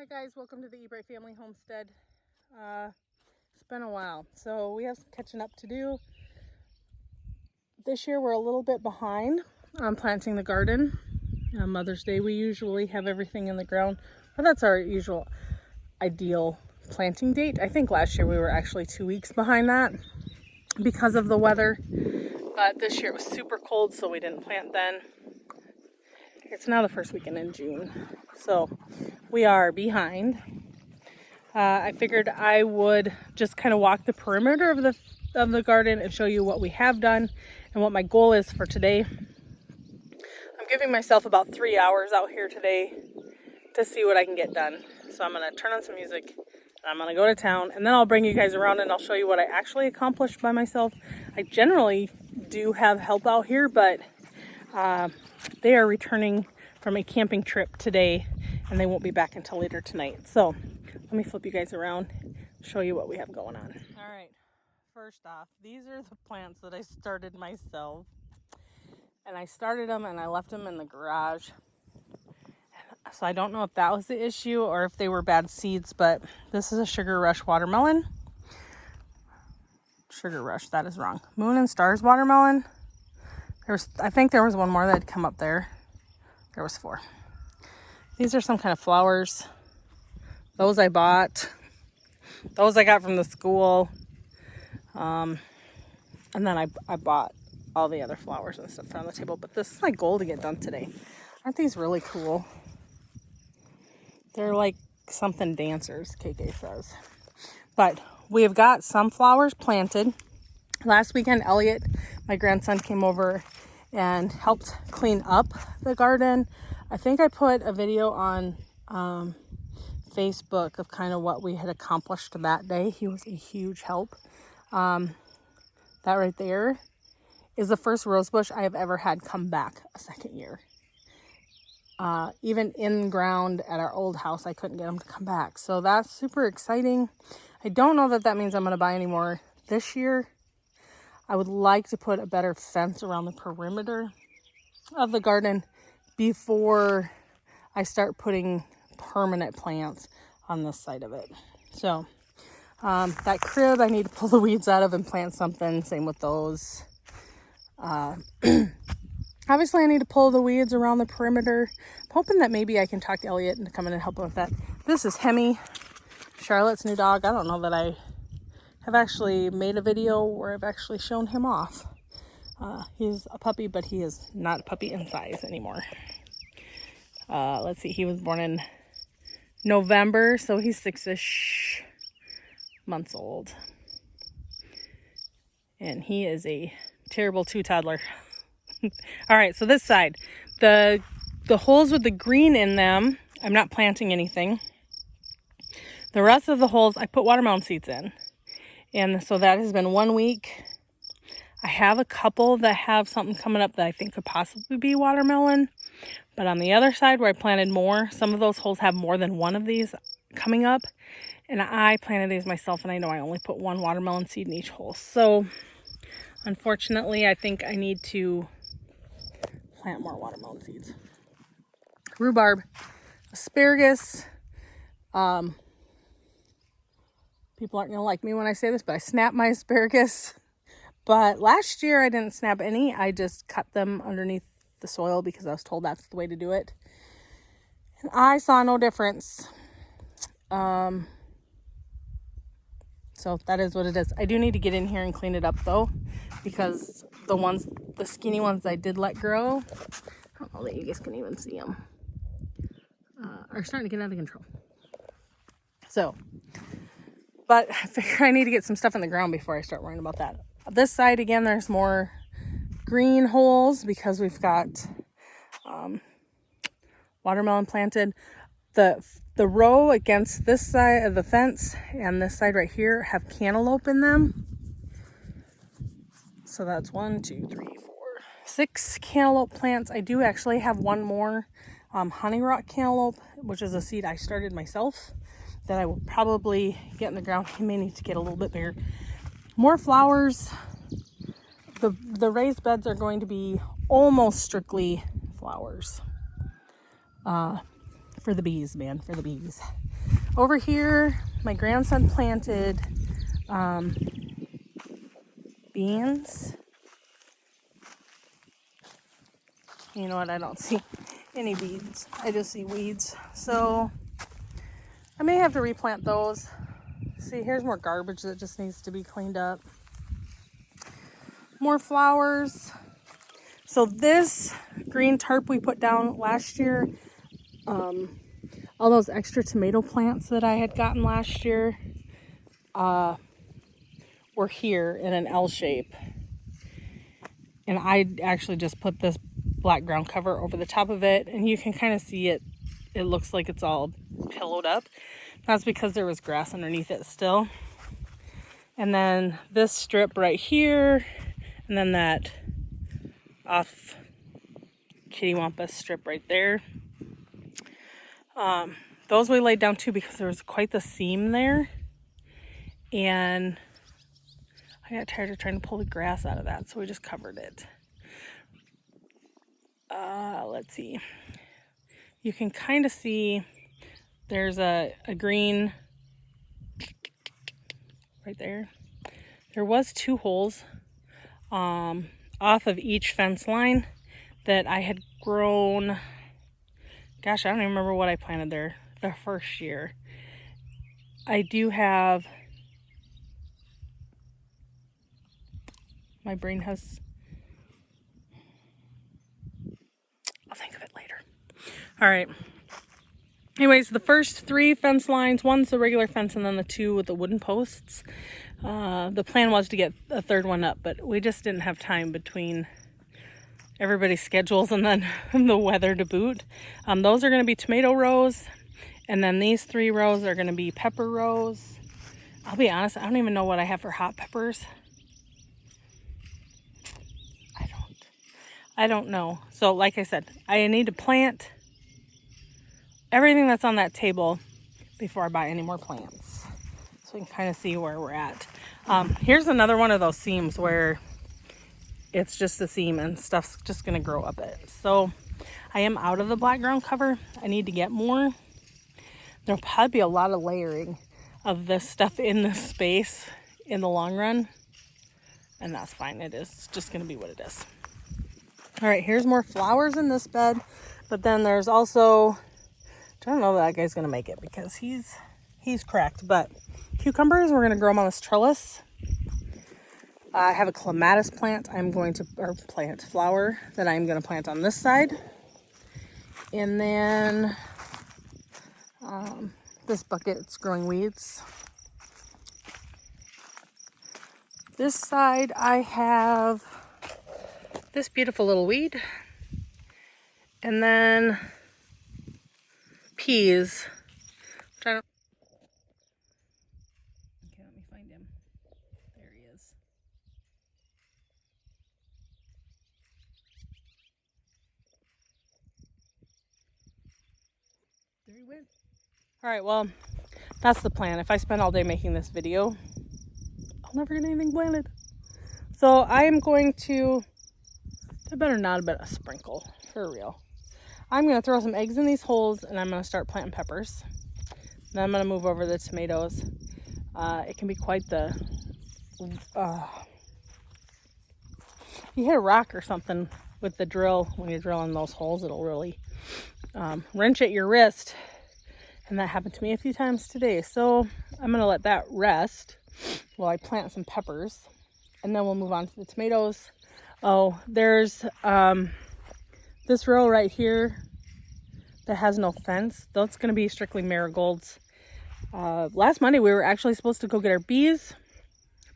Hi guys, welcome to the Ebright Family Homestead. It's been a while, so we have some catching up to do. This year we're a little bit behind on planting the garden. On Mother's Day we usually have everything in the ground, but that's our usual ideal planting date. I think last year we were actually 2 weeks behind that because of the weather, but this year it was super cold, so we didn't plant then. It's now the first weekend in June, so we are behind. I figured I would just kind of walk the perimeter of the garden and show you what we have done and what my goal is for today. I'm giving myself about 3 hours out here today to see what I can get done. So I'm going to turn on some music, and I'm going to go to town, and then I'll bring you guys around and I'll show you what I actually accomplished by myself. I generally do have help out here, but they are returning from a camping trip today and they won't be back until later tonight. So let me flip you guys around, show you what we have going on. All right, first off, these are the plants that I started myself. And I started them and I left them in the garage. So I don't know if that was the issue or if they were bad seeds, but this is a Sugar Rush watermelon. Sugar Rush, that is wrong. Moon and Stars watermelon. I think there was one more that had come up there. There was 4. These are some kind of flowers. Those I bought. Those I got from the school. And then I bought all the other flowers and stuff on the table. But this is my goal to get done today. Aren't these really cool? They're like something dancers, KK says. But we have got some flowers planted. Last weekend, Elliot, my grandson, came over and helped clean up the garden. I think I put a video on Facebook of kind of what we had accomplished that day. He was a huge help. That right there is the first rose bush I have ever had come back a second year. Even in ground at our old house, I couldn't get them to come back. So that's super exciting. I don't know that means I'm going to buy any more this year. I would like to put a better fence around the perimeter of the garden before I start putting permanent plants on this side of it. So that crib I need to pull the weeds out of and plant something. Same with those. Obviously I need to pull the weeds around the perimeter. I'm hoping that maybe I can talk to Elliot and come in and help him with that. This is Hemi, Charlotte's new dog. I don't know that I have actually made a video where I've actually shown him off. He's a puppy, but he is not a puppy in size anymore. Let's see, he was born in November, so he's 6-ish months old. And he is a terrible 2 toddler. All right, so this side, the holes with the green in them, I'm not planting anything. The rest of the holes, I put watermelon seeds in. And so that has been 1 week. I have a couple that have something coming up that I think could possibly be watermelon. But on the other side where I planted more, some of those holes have more than one of these coming up. And I planted these myself, and I know I only put 1 watermelon seed in each hole. So unfortunately, I think I need to plant more watermelon seeds. Rhubarb, asparagus. People aren't gonna like me when I say this, but I snapped my asparagus. But last year I didn't snap any. I just cut them underneath the soil because I was told that's the way to do it. And I saw no difference. So that is what it is. I do need to get in here and clean it up though, because the skinny ones I did let grow, I don't know that you guys can even see them, are starting to get out of control. So, but I figure I need to get some stuff in the ground before I start worrying about that. This side, again, there's more green holes because we've got watermelon planted. The row against this side of the fence and this side right here have cantaloupe in them. So that's 1, 2, 3, 4, 6 cantaloupe plants. I do actually have one more honey rock cantaloupe, which is a seed I started myself that I will probably get in the ground. He may need to get a little bit bigger. More flowers. The raised beds are going to be almost strictly flowers. For the bees, man, for the bees. Over here, my grandson planted beans. You know what? I don't see any beans. I just see weeds. So I may have to replant those. See, here's more garbage that just needs to be cleaned up. More flowers. So this green tarp we put down last year, all those extra tomato plants that I had gotten last year were here in an L shape. And I actually just put this black ground cover over the top of it, and you can kind of see it. It looks like it's all pillowed up. That's because there was grass underneath it still. And then this strip right here, and then that off Kittywampus strip right there. Those we laid down too because there was quite the seam there. And I got tired of trying to pull the grass out of that, so we just covered it. Let's see. You can kind of see there's a green right there. There was 2 holes off of each fence line that I had grown. Gosh, I don't even remember what I planted there the first year. I do have, my brain has, I'll think of it later. All right. Anyways, the first 3 fence lines, one's the regular fence and then the 2 with the wooden posts. The plan was to get a 3rd one up, but we just didn't have time between everybody's schedules and then the weather to boot. Those are going to be tomato rows, and then these 3 rows are going to be pepper rows. I'll be honest, I don't even know what I have for hot peppers. I don't know. So like I said, I need to plant everything that's on that table before I buy any more plants, so we can kind of see where we're at. Here's another one of those seams where it's just a seam and stuff's just gonna grow up it. So I am out of the black ground cover. I need to get more. There'll probably be a lot of layering of this stuff in this space in the long run, and that's fine. It is just gonna be what it is. All right, here's more flowers in this bed, but then there's also, I don't know that guy's gonna make it because he's cracked, but cucumbers, we're gonna grow them on this trellis. I have a clematis plant flower that I'm gonna plant on this side. And then this bucket's growing weeds. This side I have this beautiful little weed. And then peas. Which I don't... Okay, let me find him. There he is. There he went. All right, well, that's the plan. If I spend all day making this video, I'll never get anything planted. So I am going to, I better not have been a sprinkle, for real. I'm going to throw some eggs in these holes, and I'm going to start planting peppers. Then I'm going to move over the tomatoes. It can be quite the, you hit a rock or something with the drill when you're drilling those holes, it'll really wrench at your wrist. And that happened to me a few times today. So I'm going to let that rest while I plant some peppers. And then we'll move on to the tomatoes. Oh, there's this row right here that has no fence. That's going to be strictly marigolds. Last Monday we were actually supposed to go get our bees,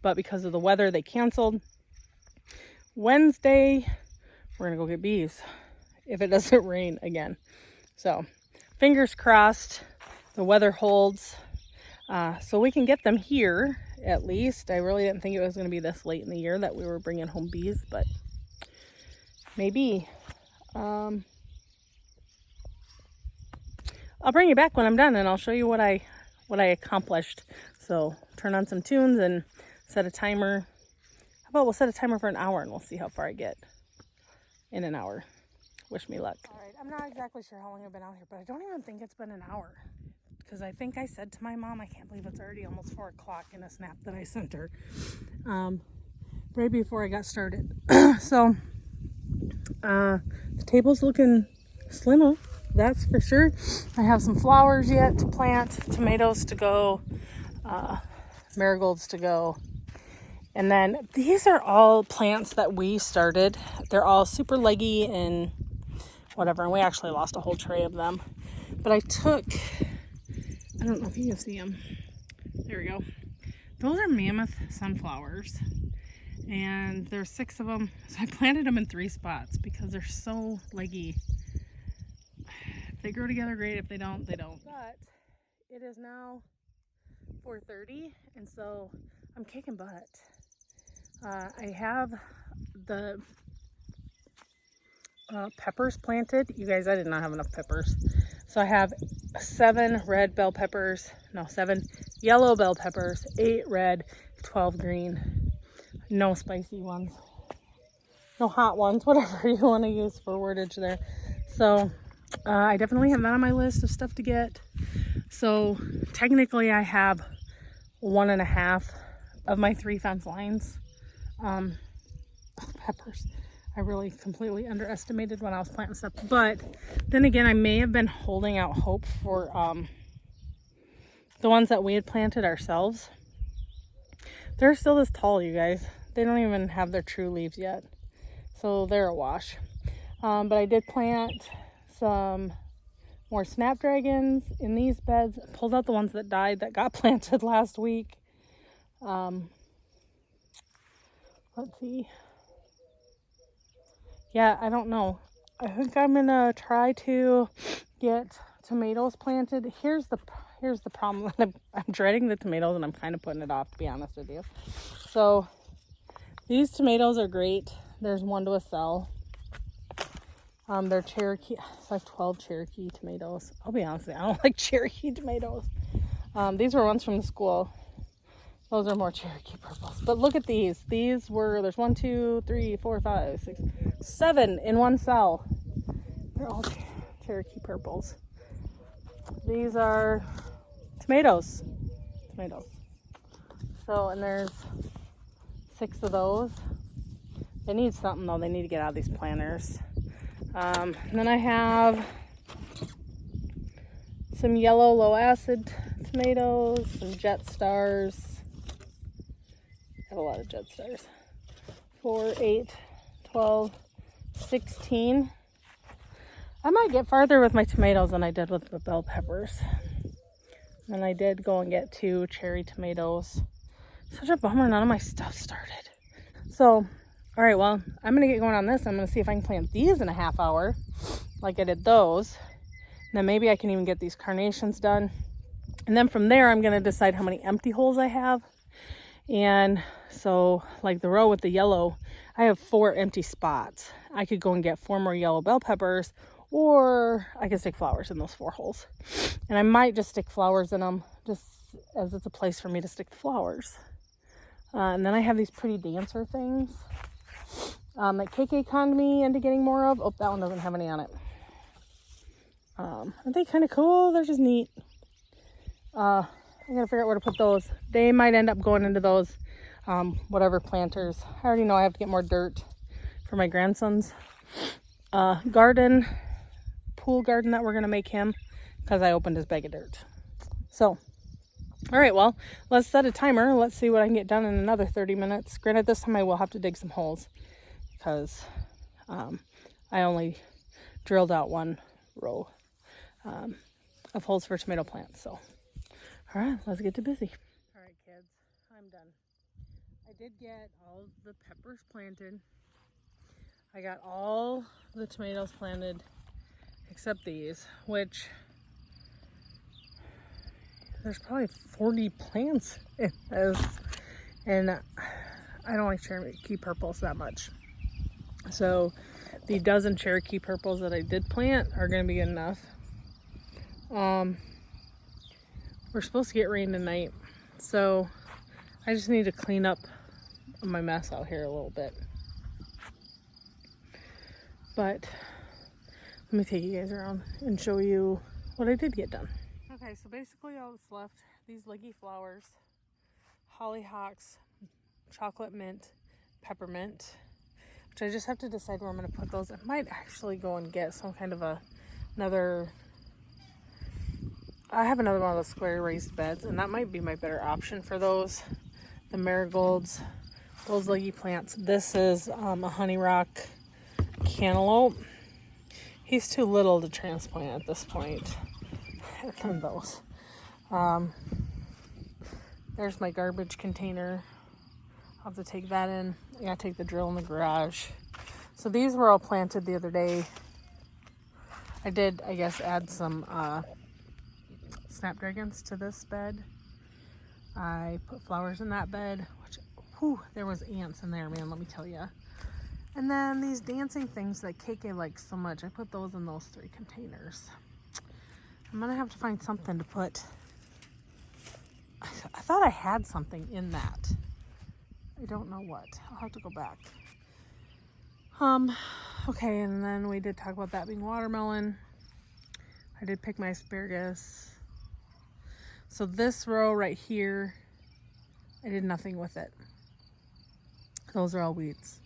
but because of the weather they canceled. Wednesday we're going to go get bees if it doesn't rain again. So fingers crossed the weather holds so we can get them here at least. I really didn't think it was going to be this late in the year that we were bringing home bees, but maybe. I'll bring you back when I'm done and I'll show you what I accomplished. So turn on some tunes and set a timer. How about we'll set a timer for an hour and we'll see how far I get in an hour. Wish me luck. All right, I'm not exactly sure how long I've been out here, but I don't even think it's been an hour. because I think I said to my mom, I can't believe it's already almost 4 o'clock in a snap that I sent her right before I got started. So the table's looking slimmer, that's for sure. I have some flowers yet to plant, tomatoes to go, marigolds to go. And then these are all plants that we started. They're all super leggy and whatever. And we actually lost a whole tray of them. But I don't know if you can see them. There we go. Those are mammoth sunflowers. And there's 6 of them. So I planted them in 3 spots because they're so leggy. If they grow together, great. If they don't, they don't. But it is now 4:30, and so I'm kicking butt. I have the peppers planted. You guys, I did not have enough peppers. So I have 7 yellow bell peppers, 8 red, 12 green. No spicy ones. No hot ones, whatever you want to use for wordage there. So I definitely have that on my list of stuff to get. So technically I have 1.5 of my 3 fence lines. Peppers. I really completely underestimated when I was planting stuff. But then again, I may have been holding out hope for the ones that we had planted ourselves. They're still this tall, you guys. They don't even have their true leaves yet. So they're a wash. But I did plant some more snapdragons in these beds. Pulled out the ones that died that got planted last week. Let's see. Yeah, I don't know. I think I'm gonna try to get tomatoes planted. Here's the problem. I'm dreading the tomatoes, and I'm kind of putting it off, to be honest with you. So these tomatoes are great. There's one to a cell. They're Cherokee. So I have 12 Cherokee tomatoes. I'll be honest with you, I don't like Cherokee tomatoes. These were ones from the school. Those are more Cherokee purples. But look at these. There's 1, 2, 3, 4, 5, 6, 7 in one cell. They're all Cherokee purples. These are tomatoes. So, and there's 6 of those. They need something though. They need to get out of these planters. And then I have some yellow low acid tomatoes, some Jet Stars. I have a lot of Jet Stars. 4, 8, 12, 16. I might get farther with my tomatoes than I did with the bell peppers. And I did go and get 2 cherry tomatoes. Such a bummer, none of my stuff started. So, all right, well, I'm gonna get going on this. I'm gonna see if I can plant these in a half hour, like I did those. And then maybe I can even get these carnations done. And then from there, I'm gonna decide how many empty holes I have. And so, like the row with the yellow, I have 4 empty spots. I could go and get 4 more yellow bell peppers, or I could stick flowers in those 4 holes. And I might just stick flowers in them, just as it's a place for me to stick the flowers. And then I have these pretty dancer things that KK conned me into getting more of. Oh, that one doesn't have any on it. Aren't they kind of cool? They're just neat. I gotta figure out where to put those. They might end up going into those whatever planters. I already know I have to get more dirt for my grandson's pool garden that we're gonna make him, because I opened his bag of dirt. So, all right, well, let's set a timer. Let's see what I can get done in another 30 minutes. Granted, this time I will have to dig some holes because I only drilled out 1 row of holes for tomato plants. So, all right, let's get to busy. All right, kids, I'm done. I did get all of the peppers planted. I got all the tomatoes planted except these, which there's probably 40 plants in this, and I don't like Cherokee purples that much. So the dozen Cherokee purples that I did plant are going to be good enough. We're supposed to get rain tonight, so I just need to clean up my mess out here a little bit. But let me take you guys around and show you what I did get done. Okay, Okay, so basically all that's left, these leggy flowers, hollyhocks, chocolate mint, peppermint, which I just have to decide where I'm going to put those. I might actually go and get some kind of another, I have another one of those square raised beds, and that might be my better option for those. The marigolds, those leggy plants. This is a honey rock cantaloupe. He's too little to transplant at this point. And those. There's my garbage container. I'll have to take that in. I gotta take the drill in the garage. So these were all planted the other day. I did, I guess, add some snapdragons to this bed. I put flowers in that bed, which, whew, there was ants in there, man, let me tell you. And then these dancing things that KK likes so much, I put those in those 3 containers. I'm gonna have to find something to put. I thought I had something in that. I don't know what. I'll have to go back. Okay, and then we did talk about that being watermelon. I did pick my asparagus. So this row right here, I did nothing with it. Those are all weeds.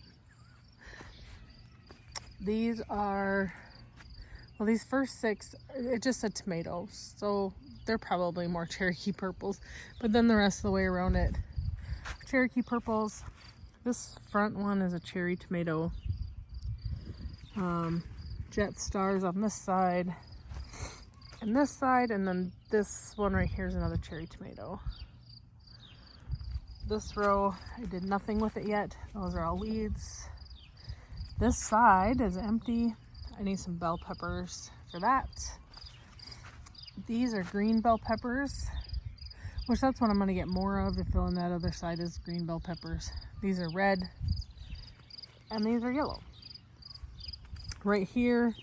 These are, well, these first 6, it just said tomatoes. So they're probably more Cherokee purples. But then the rest of the way around it, Cherokee purples. This front one is a cherry tomato. Jet stars on this side and this side, and then this one right here is another cherry tomato. This row, I did nothing with it yet. Those are all weeds. This side is empty. I need some bell peppers for that. These are green bell peppers, which that's what I'm gonna get more of. The fill in that other side is green bell peppers. These are red, and these are yellow. Right here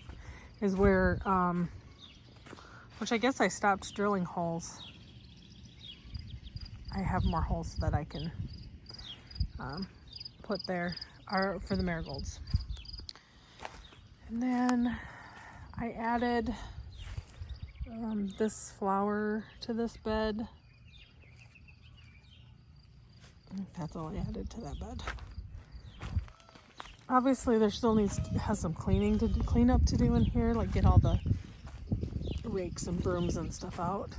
is where, which I guess I stopped drilling holes. I have more holes that I can put there are for the marigolds. And then I added this flower to this bed. That's all I added to that bed. Obviously, there still has some clean up to do in here, like get all the rakes and brooms and stuff out.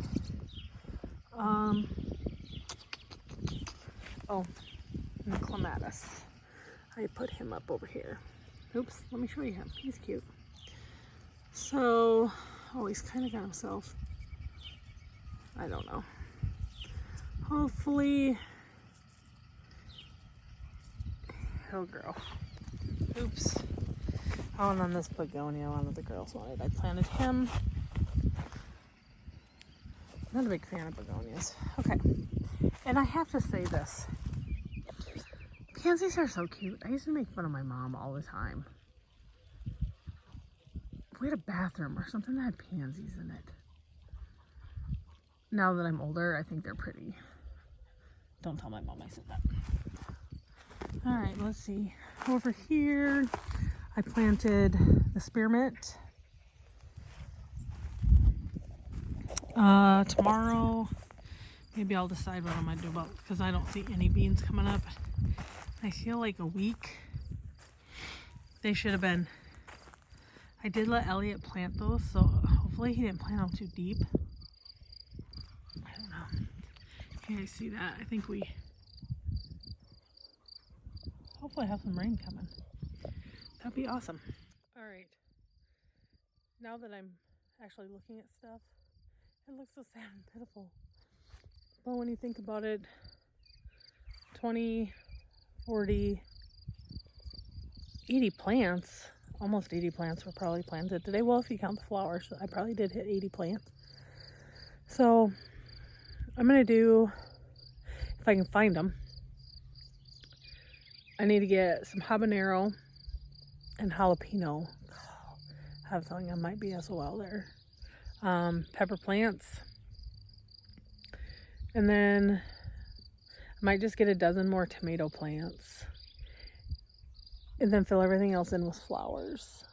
Oh, and the clematis. I put him up over here. Oops, let me show you him. He's cute. So, oh, he's kind of got himself, I don't know. Hopefully, he'll grow. Oops. Oh, and then this begonia, one of the girls wanted. I planted him. Not a big fan of begonias. Okay. And I have to say this. Pansies are so cute. I used to make fun of my mom all the time. We had a bathroom or something that had pansies in it. Now that I'm older, I think they're pretty. Don't tell my mom I said that. All right, let's see. Over here, I planted the spearmint. Tomorrow, maybe I'll decide what I'm gonna do about, because I don't see any beans coming up. I feel like a week. They should have been. I did let Elliot plant those, so hopefully he didn't plant them too deep. I don't know. Can you guys see that? I think we hopefully have some rain coming. That'd be awesome. All right. Now that I'm actually looking at stuff, it looks so sad and pitiful. But when you think about it, 20, 40, 80 plants, almost 80 plants were probably planted today. Well, if you count the flowers, I probably did hit 80 plants. So I'm going to do, if I can find them, I need to get some habanero and jalapeno. I have a feeling I might be SOL there. Pepper plants. And then I might just get a dozen more tomato plants. And then fill everything else in with flowers.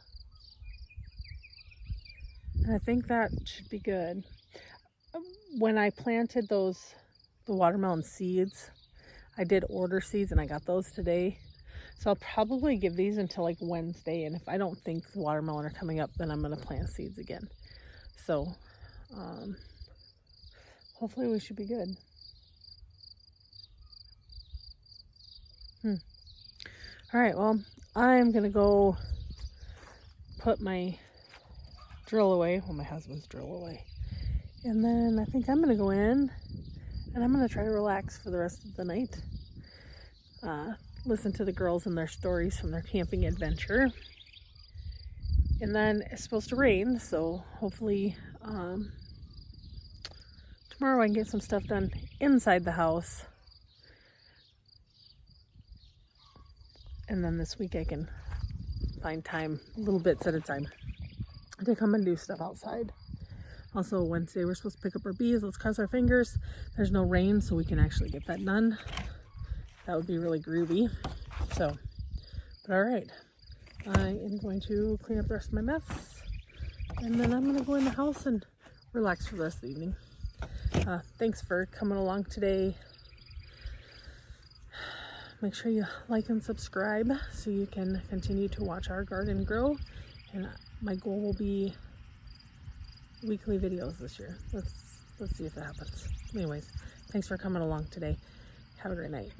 And I think that should be good. when I planted the watermelon seeds, I did order seeds and I got those today. So I'll probably give these until like Wednesday. And if I don't think the watermelon are coming up, then I'm going to plant seeds again. So hopefully we should be good. All right, well, I'm going to go put my drill away. Well, my husband's drill away. And then I think I'm going to go in and I'm going to try to relax for the rest of the night. Listen to the girls and their stories from their camping adventure. And then it's supposed to rain, so hopefully tomorrow I can get some stuff done inside the house. And then this week I can find time, little bits at a time, to come and do stuff outside. Also, Wednesday we're supposed to pick up our bees. Let's cross our fingers. There's no rain, so we can actually get that done. That would be really groovy. So, but all right. I am going to clean up the rest of my mess. And then I'm going to go in the house and relax for the rest of the evening. Thanks for coming along today. Make sure you like and subscribe so you can continue to watch our garden grow. And my goal will be weekly videos this year. Let's see if that happens. Anyways, thanks for coming along today. Have a great night.